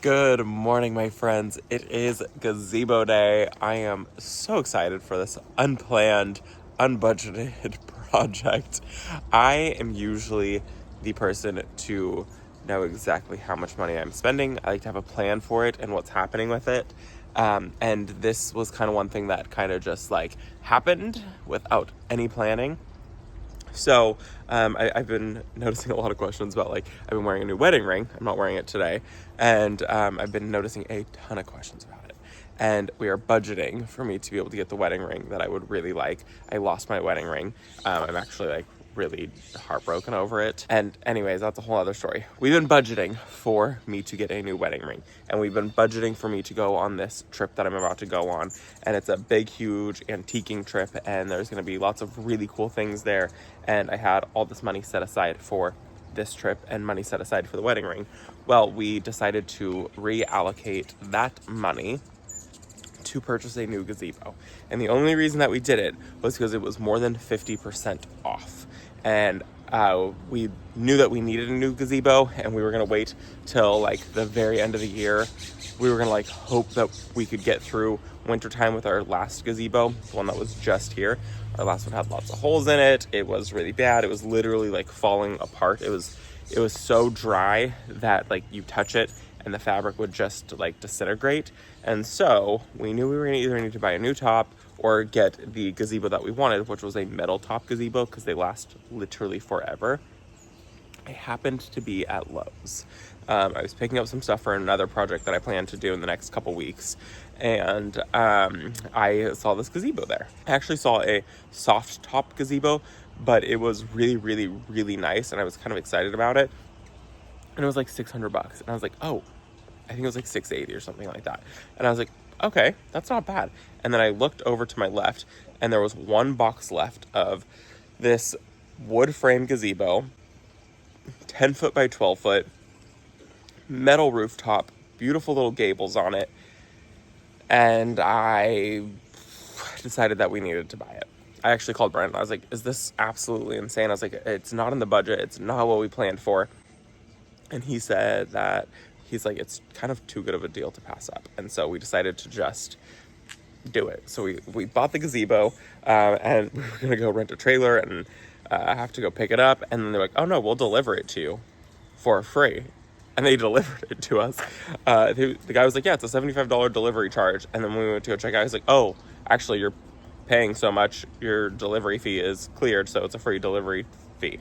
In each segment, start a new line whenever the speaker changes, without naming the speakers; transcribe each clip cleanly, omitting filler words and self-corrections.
Good morning, my friends. It is Gazebo Day. I am so excited for this unplanned, unbudgeted project. I am usually the person to know exactly how much money I'm spending. I like to have a plan for it and what's happening with it. And this was kind of one thing that kind of just happened without any planning. So I've been noticing a lot of questions about I've been wearing a new wedding ring. I'm not wearing it today. And I've been noticing a ton of questions about it. And we are budgeting for me to be able to get the wedding ring that I would really like. I lost my wedding ring. I'm actually really heartbroken over it. And anyways, that's a whole other story. We've been budgeting for me to get a new wedding ring. And we've been budgeting for me to go on this trip that I'm about to go on. And it's a big, huge antiquing trip. And there's going to be lots of really cool things there. And I had all this money set aside for this trip and money set aside for the wedding ring. Well, we decided to reallocate that money to purchase a new gazebo. And the only reason that we did it was because it was more than 50% off. And we knew that we needed a new gazebo, and we were going to wait till the very end of the year. We were going to hope that we could get through wintertime with our last gazebo, the one that was just here. Our last one had lots of holes in it. It was really bad. It was literally falling apart. It was so dry that you touch it and the fabric would just disintegrate. And so we knew we were gonna either need to buy a new top or get the gazebo that we wanted, which was a metal top gazebo, because they last literally forever. I happened to be at Lowe's. I was picking up some stuff for another project that I plan to do in the next couple weeks. And I saw this gazebo there. I actually saw a soft top gazebo, but it was really, really, really nice. And I was kind of excited about it. And it was $600. And I was oh, I think it was $680 or something like that. And I was okay, that's not bad. And then I looked over to my left, and there was one box left of this wood frame gazebo, 10 foot by 12 foot, metal rooftop, beautiful little gables on it. And I decided that we needed to buy it. I actually called Brent. I was is this absolutely insane? I was it's not in the budget. It's not what we planned for. And he said that it's kind of too good of a deal to pass up. And so we decided to just do it. So we bought the gazebo, and we were going to go rent a trailer and have to go pick it up. And then they're oh no, we'll deliver it to you for free. And they delivered it to us. The guy was yeah, it's a $75 delivery charge. And then when we went to go check out, he's oh, actually you're paying so much, your delivery fee is cleared, so it's a free delivery fee.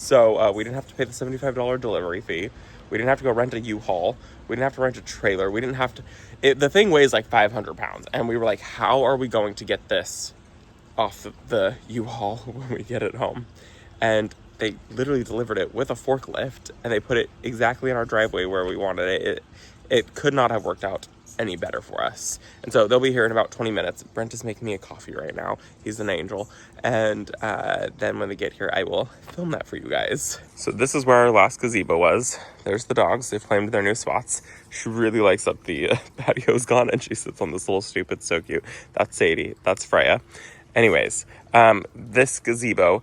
So we didn't have to pay the $75 delivery fee. We didn't have to go rent a U-Haul. We didn't have to rent a trailer. We didn't have to... the thing weighs 500 pounds. And we were how are we going to get this off the U-Haul when we get it home? And they literally delivered it with a forklift. And they put it exactly in our driveway where we wanted it. It could not have worked out any better for us. And so they'll be here in about 20 minutes. Brent is making me a coffee right now. He's an angel. And then when they get here, I will film that for you guys. So this is where our last gazebo was. There's the dogs. They've claimed their new spots. She really likes that the patio's gone, and she sits on this little stoop. It's so cute. That's Sadie. That's Freya. Anyways, this gazebo,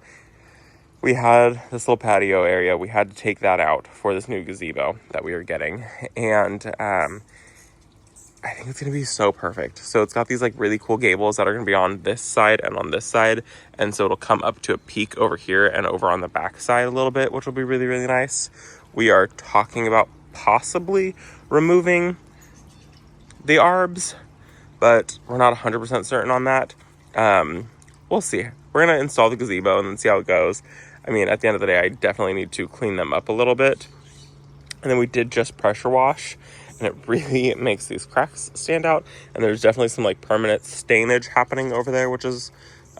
we had this little patio area. We had to take that out for this new gazebo that we were getting. And I think it's going to be so perfect. So it's got these really cool gables that are going to be on this side and on this side. And so it'll come up to a peak over here and over on the back side a little bit, which will be really, really nice. We are talking about possibly removing the arbs, but we're not 100% certain on that. We'll see. We're going to install the gazebo and then see how it goes. I mean, at the end of the day, I definitely need to clean them up a little bit. And then we did just pressure wash, and it really makes these cracks stand out. And there's definitely some permanent stainage happening over there, which is,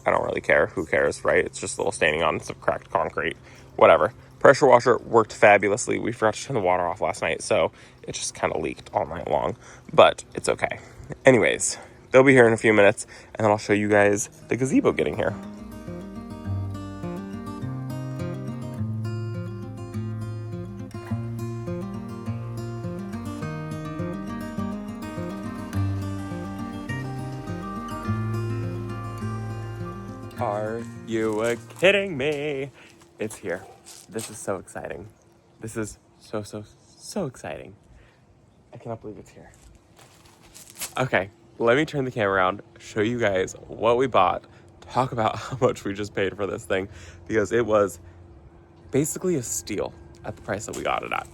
I don't really care. Who cares, right? It's just a little staining on some cracked concrete, whatever. Pressure washer worked fabulously. We forgot to turn the water off last night, so it just kind of leaked all night long, but it's okay. Anyways, they'll be here in a few minutes, and then I'll show you guys the gazebo getting here. Are you kidding me? It's here. This is so exciting. This is So exciting. I cannot believe it's here. Okay, let me turn the camera around, show you guys what we bought, talk about how much we just paid for this thing, because it was basically a steal at the price that we got it at.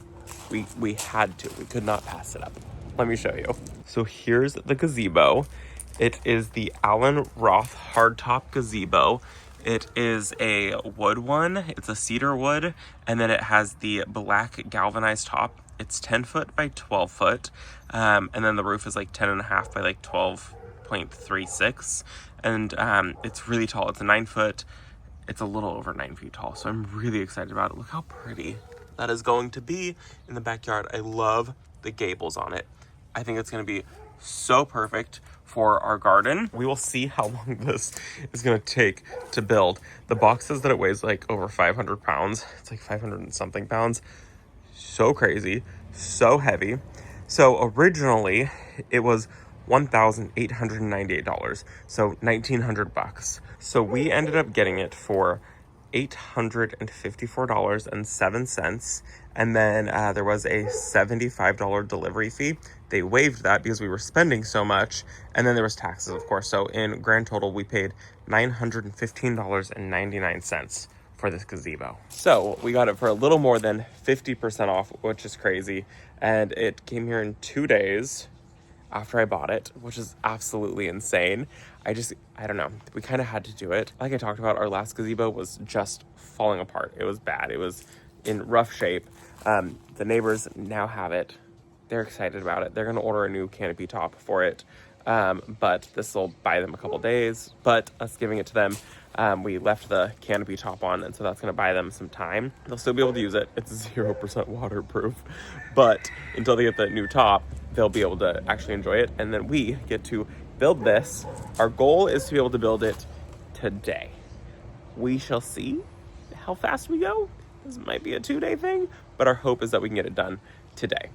We had to. We could not pass it up. Let me show you. So here's the gazebo. It is the Allen+Roth hardtop gazebo. It is a wood one. It's a cedar wood, and then it has the black galvanized top. It's 10 foot by 12 foot, and then the roof is like 10.5 by like 12.36, and it's really tall. It's a 9 foot. It's a little over 9 feet tall, so I'm really excited about it. Look how pretty that is going to be in the backyard. I love the gables on it. I think it's going to be so perfect for our garden. We will see how long this is going to take to build. The box says that it weighs like over 500 pounds. It's like 500 and something pounds. So crazy, so heavy. So originally it was $1,898, so $1,900. So we ended up getting it for $854.07, and then there was a $75 delivery fee. They waived that because we were spending so much, and then there was taxes, of course. So in grand total, we paid $915.99 for this gazebo. So we got it for a little more than 50% off, which is crazy, and it came here in 2 days after I bought it, which is absolutely insane. I don't know. We kind of had to do it. Like I talked about, our last gazebo was just falling apart. It was bad. It was in rough shape. The neighbors now have it. They're excited about it. They're going to order a new canopy top for it. But this will buy them a couple days. But us giving it to them, we left the canopy top on, and so that's going to buy them some time. They'll still be able to use it. It's 0% waterproof. But until they get the new top, they'll be able to actually enjoy it. And then we get to build this. Our goal is to be able to build it today. We shall see how fast we go. This might be a 2-day thing, but our hope is that we can get it done today.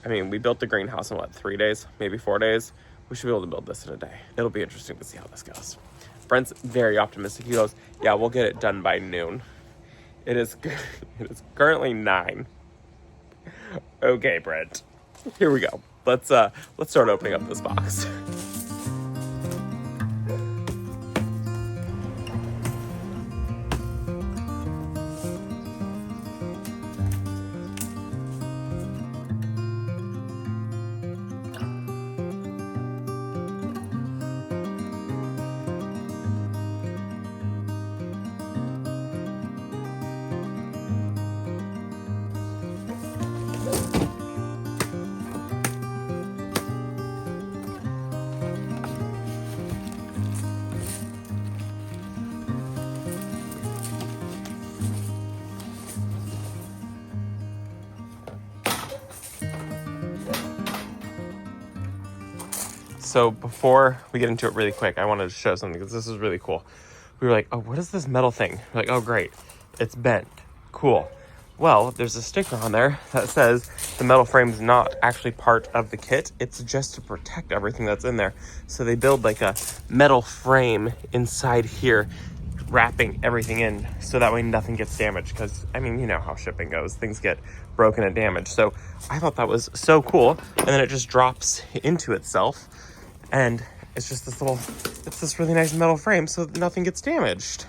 I mean, we built the greenhouse in 3 days, maybe 4 days. We should be able to build this in a day. It'll be interesting to see how this goes. Brent's very optimistic. He goes, yeah, we'll get it done by noon. It is currently 9. Okay, Brent, here we go. Let's start opening up this box. So before we get into it really quick, I wanted to show something because this is really cool. We were like, oh, what is this metal thing? We're like, oh, great. It's bent. Cool. Well, there's a sticker on there that says the metal frame's not actually part of the kit. It's just to protect everything that's in there. So they build like a metal frame inside here, wrapping everything in so that way nothing gets damaged. Because, I mean, you know how shipping goes. Things get broken and damaged. So I thought that was so cool. And then it just drops into itself. And it's just it's this really nice metal frame so that nothing gets damaged.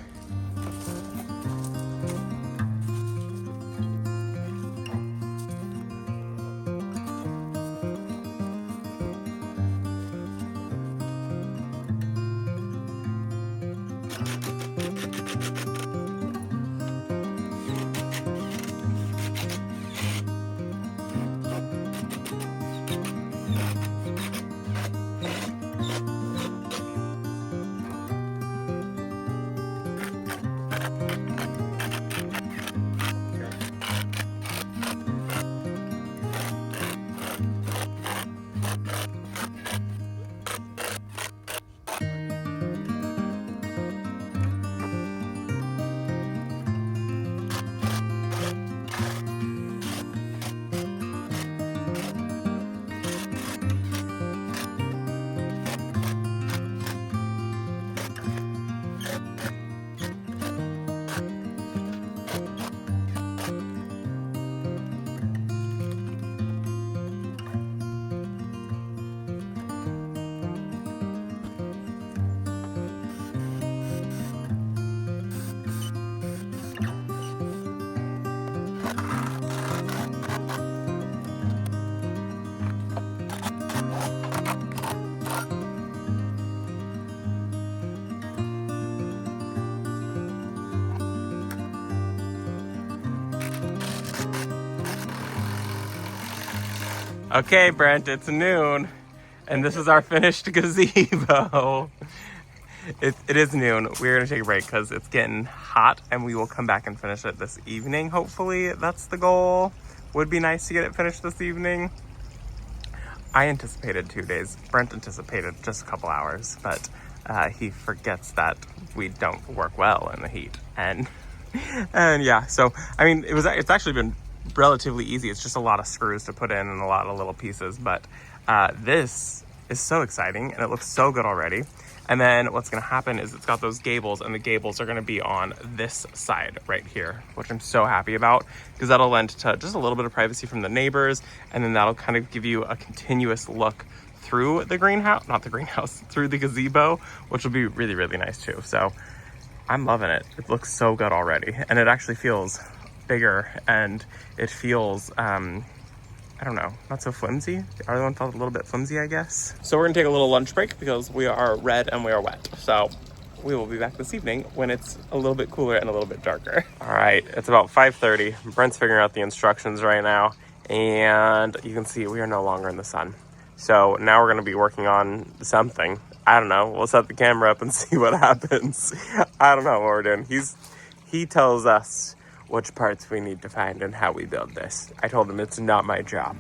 Okay, Brent, it's noon, and this is our finished gazebo. It is noon. We're gonna take a break because it's getting hot, and we will come back and finish it this evening. Hopefully, that's the goal. Would be nice to get it finished this evening. I anticipated 2 days. Brent anticipated just a couple hours, but he forgets that we don't work well in the heat. And yeah, so I mean, it's actually been relatively easy. It's just a lot of screws to put in and a lot of little pieces, but this is so exciting and it looks so good already. And then what's going to happen is it's got those gables, and the gables are going to be on this side right here, which I'm so happy about because that'll lend to just a little bit of privacy from the neighbors, and then that'll kind of give you a continuous look through the greenhouse, not the greenhouse, through the gazebo, which will be really, really nice too. So I'm loving it. It looks so good already, and it actually feels bigger, and it feels I don't know, not so flimsy. The other one felt a little bit flimsy, I guess. So we're gonna take a little lunch break because we are red and we are wet. So we will be back this evening when it's a little bit cooler and a little bit darker. All right, it's about 5:30. Brent's figuring out the instructions right now, and you can see we are no longer in the sun. So now we're gonna be working on something. I don't know, we'll set the camera up and see what happens. I don't know what we're doing. He tells us which parts we need to find and how we build this. I told him it's not my job.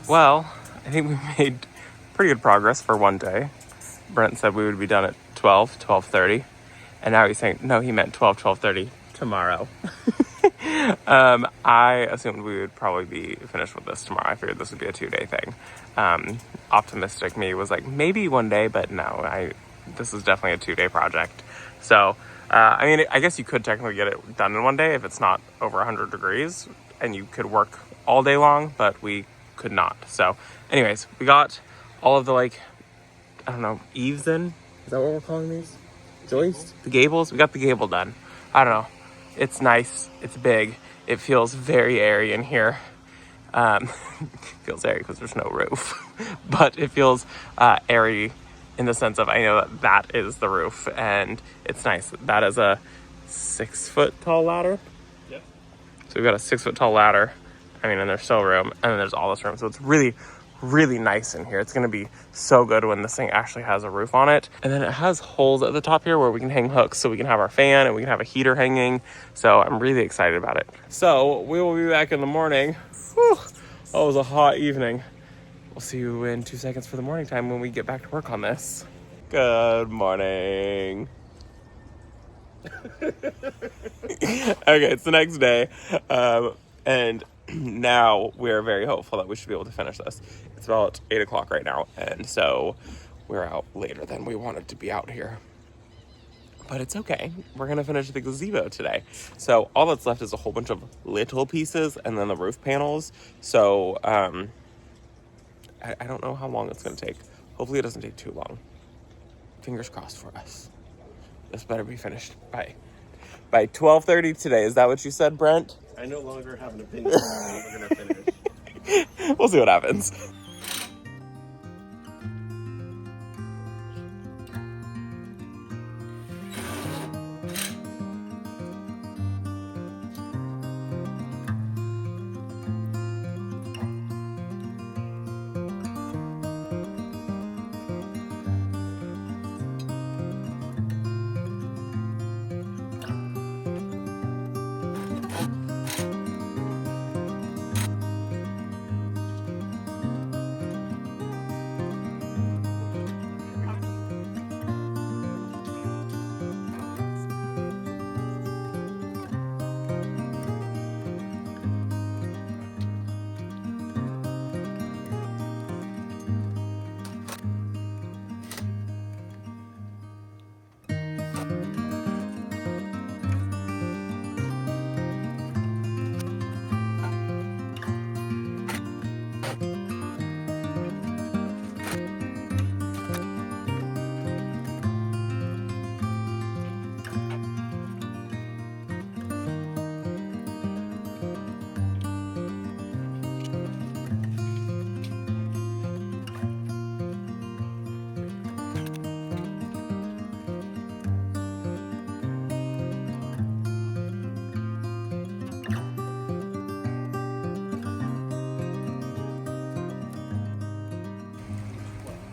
Well, I think we made pretty good progress for one day. Brent said we would be done at 12:30. And now he's saying, no, he meant 12:30 tomorrow. I assumed we would probably be finished with this tomorrow. I figured this would be a 2-day thing. Optimistic me was like, maybe one day, but no, this is definitely a 2-day project. So, I mean, I guess you could technically get it done in one day if it's not over 100 degrees and you could work all day long, but we could not. So anyways, we got all of the, like, I don't know, eaves in? Is that what we're calling these? Joist? The gables? We got the gable done. I don't know. It's nice. It's big. It feels very airy in here. Feels airy because there's no roof. But it feels airy in the sense of I know that is the roof. And it's nice. That is a 6-foot tall ladder. Yep. So we've got a 6-foot tall ladder. I mean, and there's still room. And then there's all this room. So it's really, really nice in here. It's going to be so good when this thing actually has a roof on it. And then it has holes at the top here where we can hang hooks so we can have our fan and we can have a heater hanging. So I'm really excited about it. So we will be back in the morning. Whew. Oh, it was a hot evening. We'll see you in 2 seconds for the morning time when we get back to work on this. Good morning. Okay, it's the next day. And now we're very hopeful that we should be able to finish this. It's about 8 o'clock right now, and so we're out later than we wanted to be out here. But it's okay. We're going to finish the gazebo today. So all that's left is a whole bunch of little pieces and then the roof panels. So I don't know how long it's going to take. Hopefully it doesn't take too long. Fingers crossed for us. This better be finished by 12:30 today. Is that what you said, Brent?
I no longer have an opinion on when we're going to finish.
We'll see what happens.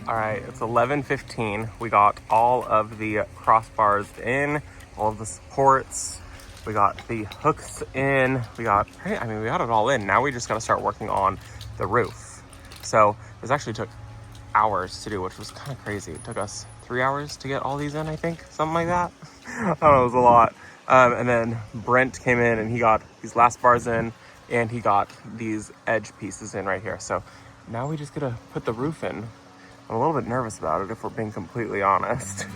All right, it's 11:15. We got all of the crossbars in, all of the supports. We got the hooks in. We got it all in. Now we just got to start working on the roof. So this actually took hours to do, which was kind of crazy. It took us 3 hours to get all these in, I think, something like that. I don't know, it was a lot. And then Brent came in and he got these last bars in, and he got these edge pieces in right here. So now we just gotta put the roof in. I'm a little bit nervous about it, if we're being completely honest.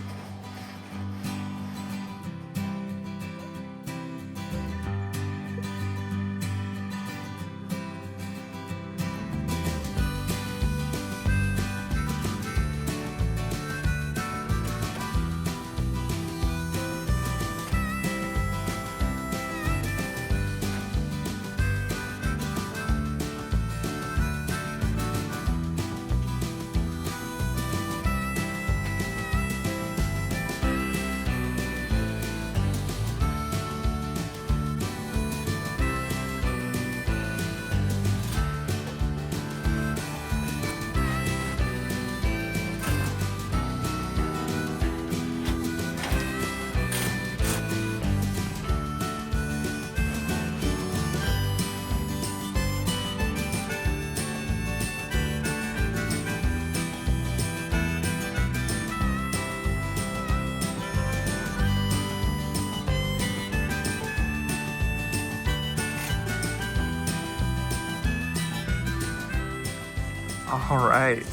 All right,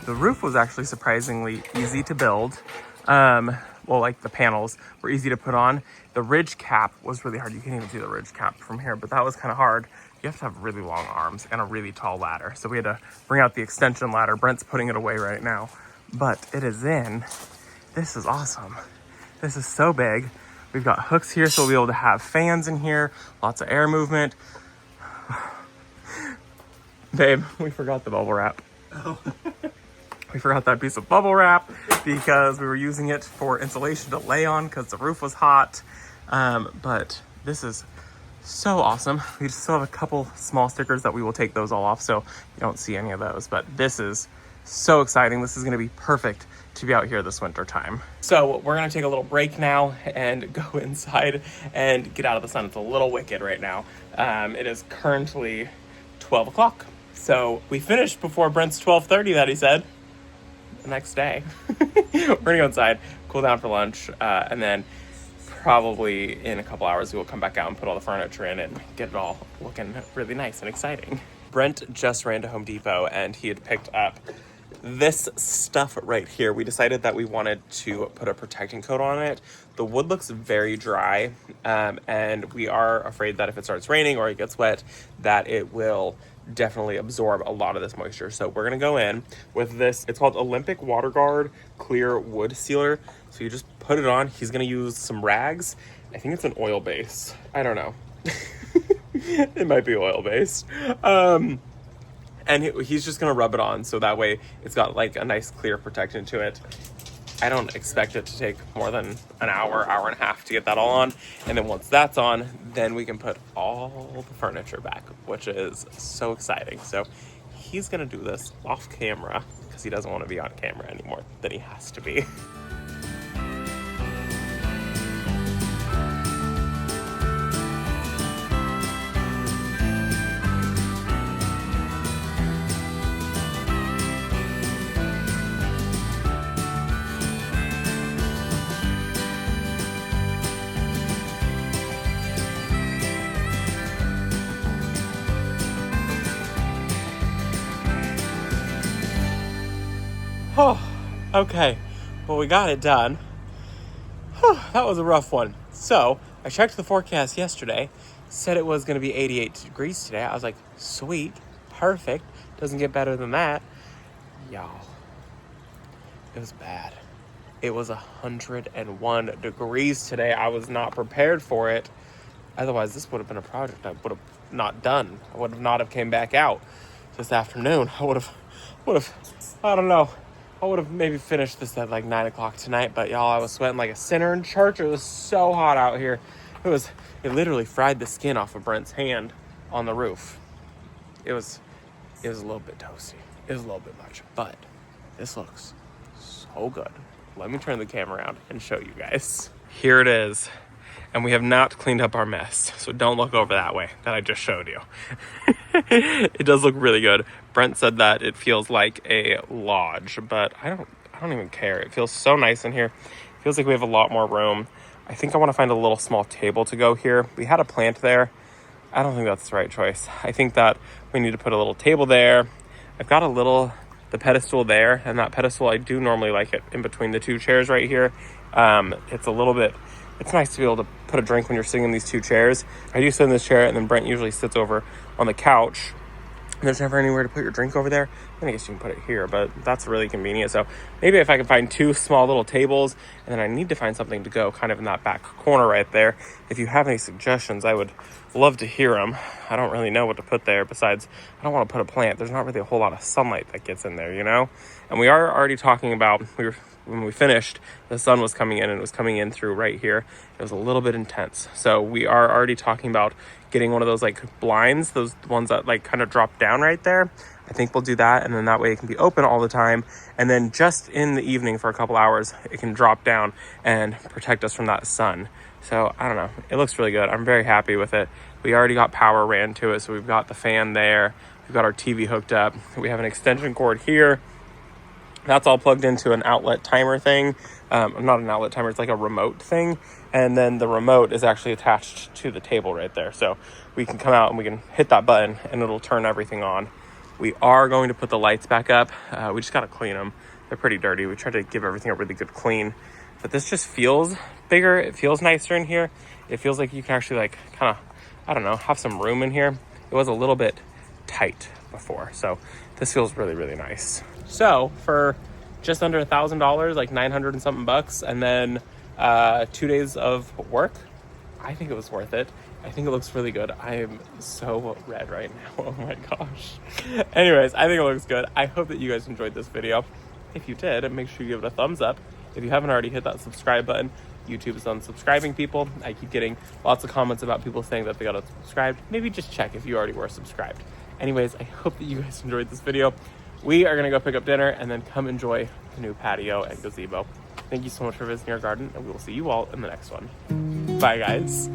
the roof was actually surprisingly easy to build. Well, like the panels were easy to put on. The ridge cap was really hard. You can't even see the ridge cap from here, but that was kind of hard. You have to have really long arms and a really tall ladder. So we had to bring out the extension ladder. Brent's putting it away right now, but it is in. This is awesome. This is so big. We've got hooks here, so we'll be able to have fans in here, lots of air movement. Babe, we forgot the bubble wrap.
Oh.
We forgot that piece of bubble wrap because we were using it for insulation to lay on because the roof was hot. But this is so awesome. We still have a couple small stickers that we will take those all off, so you don't see any of those. But this is so exciting. This is going to be perfect to be out here this winter time. So we're going to take a little break now and go inside and get out of the sun. It's a little wicked right now. It is currently 12 o'clock. So we finished before Brent's 12:30 that he said. The next day. We're gonna go inside, cool down for lunch, and then probably in a couple hours we will come back out and put all the furniture in and get it all looking really nice and exciting. Brent just ran to Home Depot and he had picked up this stuff right here. We decided that we wanted to put a protecting coat on it. The wood looks very dry, and we are afraid that if it starts raining or it gets wet, that it will definitely absorb a lot of this moisture. So we're gonna go in with this. It's called Olympic Water Guard Clear Wood Sealer. So you just put it on. He's gonna use some rags. I think it's an oil base. I don't know. It might be oil based. And he's just gonna rub it on so that way it's got like a nice clear protection to it. I don't expect it to take more than an hour, hour and a half to get that all on. And then once that's on, then we can put all the furniture back, which is so exciting. So he's gonna do this off camera because he doesn't want to be on camera anymore than he has to be. Oh, okay. Well, we got it done. That was a rough one. So, I checked the forecast yesterday. Said it was going to be 88 degrees today. I was like, sweet, perfect. Doesn't get better than that. Y'all, it was bad. It was 101 degrees today. I was not prepared for it. Otherwise, this would have been a project I would have not done. I would have not have came back out this afternoon. I would have, I don't know. I would have maybe finished this at like 9 o'clock tonight, but y'all, I was sweating like a sinner in church. It was so hot out here. It literally fried the skin off of Brent's hand on the roof. It was a little bit toasty. It was a little bit much, but This looks so good. Let me turn the camera around and show you guys. Here it is. And we have not cleaned up our mess, so don't look over that way that I just showed you. It does look really good. Brent said that it feels like a lodge, but I don't even care. It feels so nice in here. It feels like we have a lot more room. I think I want to find a little small table to go here. We had a plant there. I don't think that's the right choice. I think that we need to put a little table there. I've got the pedestal there, and that pedestal, I do normally like it in between the two chairs right here. It's nice to be able to put a drink when you're sitting in these two chairs. I do sit in this chair, and then Brent usually sits over on the couch. And there's never anywhere to put your drink over there. I guess you can put it here, but that's really convenient. So maybe if I can find two small little tables, and then I need to find something to go kind of in that back corner right there. If you have any suggestions, I would love to hear them. I don't really know what to put there. Besides, I don't want to put a plant. There's not really a whole lot of sunlight that gets in there, you know? And we are already talking about, when we finished, the sun was coming in, and it was coming in through right here. It was a little bit intense. So we are already talking about getting one of those like blinds, those ones that like kind of drop down right there. I think we'll do that, and then that way it can be open all the time. And then just in the evening for a couple hours, it can drop down and protect us from that sun. So I don't know. It looks really good. I'm very happy with it. We already got power ran to it. So we've got the fan there. We've got our TV hooked up. We have an extension cord here. That's all plugged into an outlet timer thing. Not an outlet timer, it's like a remote thing. And then the remote is actually attached to the table right there. So we can come out and we can hit that button and it'll turn everything on. We are going to put the lights back up. We just got to clean them. They're pretty dirty. We tried to give everything a really good clean. But this just feels bigger. It feels nicer in here. It feels like you can actually like kind of, I don't know, have some room in here. It was a little bit tight before. So this feels really, really nice. So for just under $1,000, like 900 and something bucks, and then 2 days of work, I think it was worth it. I think it looks really good. I am so red right now. Oh my gosh. Anyways, I think it looks good. I hope that you guys enjoyed this video. If you did, make sure you give it a thumbs up. If you haven't already, hit that subscribe button. YouTube is unsubscribing people. I keep getting lots of comments about people saying that they got unsubscribed. Maybe just check if you already were subscribed. Anyways, I hope that you guys enjoyed this video. We are going to go pick up dinner and then come enjoy the new patio and gazebo. Thank you so much for visiting our garden, and we will see you all in the next one. Bye, guys.